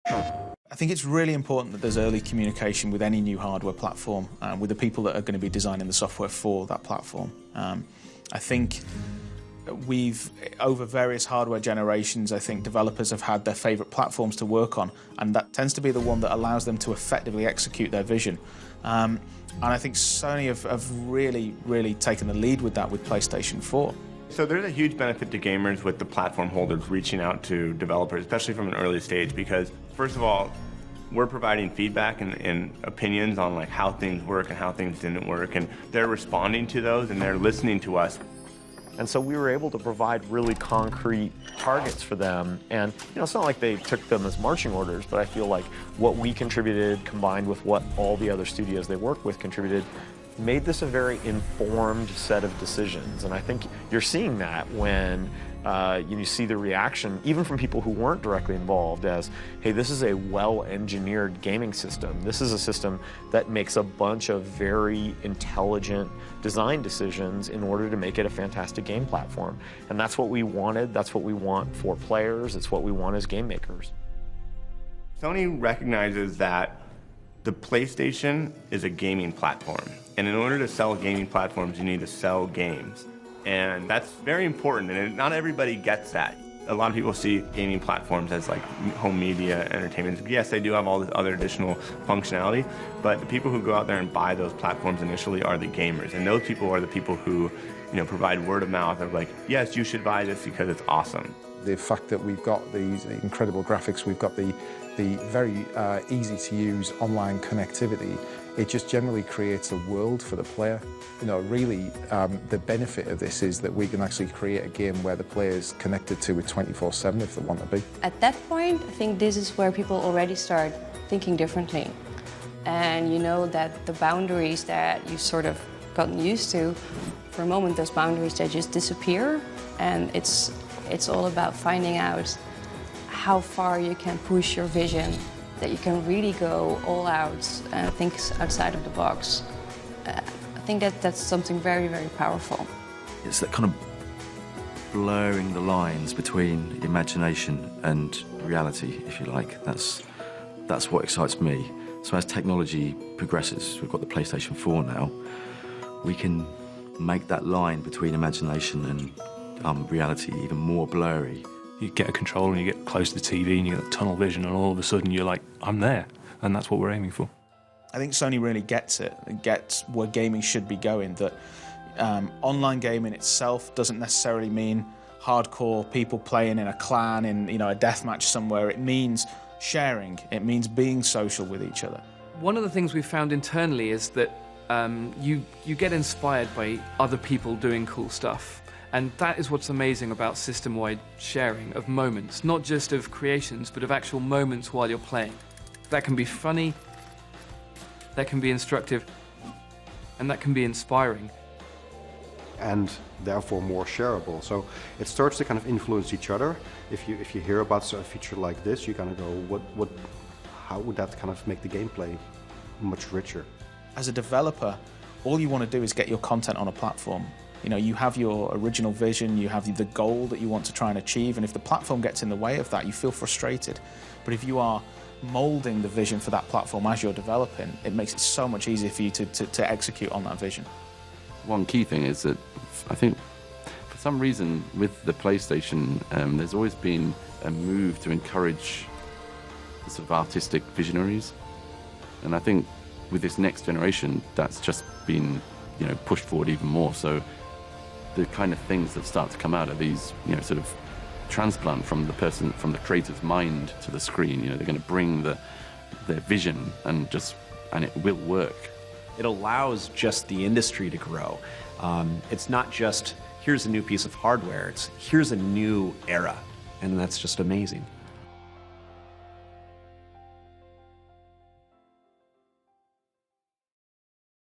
I think it's really important that there's early communication with any new hardware platform, with the people that are going to be designing the software for that platform. I think over various hardware generations, I think developers have had their favourite platforms to work on, and that tends to be the one that allows them to effectively execute their vision. And I think Sony have really, really taken the lead with that with PlayStation 4. So there's a huge benefit to gamers with the platform holders reaching out to developers, especially from an early stage, because first of all, we're providing feedback and opinions on like how things work and how things didn't work, and they're responding to those and they're listening to us. And so we were able to provide really concrete targets for them. And it's not like they took them as marching orders, but I feel like what we contributed combined with what all the other studios they worked with contributed made this a very informed set of decisions. And I think you're seeing that when you see the reaction, even from people who weren't directly involved, as, hey, this is a well-engineered gaming system. This is a system that makes a bunch of very intelligent design decisions in order to make it a fantastic game platform. And that's what we wanted. That's what we want for players. It's what we want as game makers. Sony recognizes that the PlayStation is a gaming platform. And in order to sell gaming platforms, you need to sell games. And that's very important, and not everybody gets that. A lot of people see gaming platforms as like home media, entertainment. Yes, they do have all this other additional functionality, but the people who go out there and buy those platforms initially are the gamers. And those people are the people who, provide word of mouth of like, yes, you should buy this because it's awesome. The fact that we've got these incredible graphics, we've got the very easy-to-use online connectivity, it just generally creates a world for the player. Really, the benefit of this is that we can actually create a game where the player is connected to it 24/7 if they want to be. At that point, I think this is where people already start thinking differently. And you know that the boundaries that you've sort of gotten used to, for a moment, those boundaries, they just disappear. And it's all about finding out how far you can push your vision, that you can really go all out and think outside of the box. I think that's something very, very powerful. It's that kind of blurring the lines between imagination and reality, if you like. That's what excites me. So as technology progresses, we've got the PlayStation 4 now, we can make that line between imagination and reality even more blurry. You get a controller and you get close to the TV and you get tunnel vision, and all of a sudden you're like, I'm there. And that's what we're aiming for. I think Sony really gets it. It gets where gaming should be going, that online gaming itself doesn't necessarily mean hardcore people playing in a clan in a deathmatch somewhere. It means sharing. It means being social with each other. One of the things we've found internally is that you get inspired by other people doing cool stuff. And that is what's amazing about system-wide sharing of moments, not just of creations, but of actual moments while you're playing. That can be funny, that can be instructive, and that can be inspiring. And therefore more shareable. So it starts to kind of influence each other. If you hear about a feature like this, you kind of go, how would that kind of make the gameplay much richer? As a developer, all you want to do is get your content on a platform. You have your original vision, you have the goal that you want to try and achieve, and if the platform gets in the way of that, you feel frustrated. But if you are molding the vision for that platform as you're developing, it makes it so much easier for you to execute on that vision. One key thing is that I think for some reason with the PlayStation, there's always been a move to encourage the sort of artistic visionaries. And I think with this next generation, that's just been pushed forward even more. So the kind of things that start to come out of these, sort of transplant from the creator's mind to the screen. They're going to bring their vision and it will work. It allows just the industry to grow. It's not just, here's a new piece of hardware, it's here's a new era, and that's just amazing.